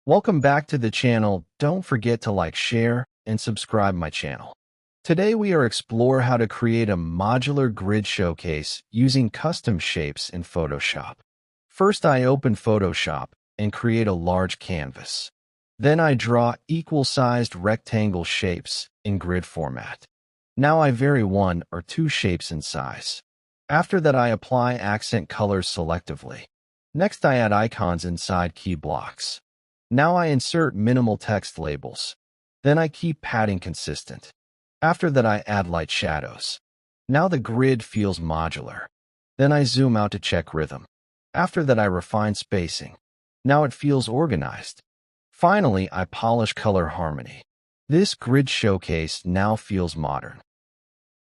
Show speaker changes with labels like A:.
A: Welcome back to the channel. Don't forget to like, share, and subscribe my channel. Today we are explore how to create a modular grid showcase using custom shapes in Photoshop. First, I open Photoshop and create a large canvas. Then I draw equal-sized rectangle shapes in grid format. Now I vary one or two shapes in size. After that, I apply accent colors selectively. Next, I add icons inside key blocks. Now I insert minimal text labels. Then I keep padding consistent. After that, I add light shadows. Now the grid feels modular. Then I zoom out to check rhythm. After that, I refine spacing. Now it feels organized. Finally, I polish color harmony. This grid showcase now feels modern.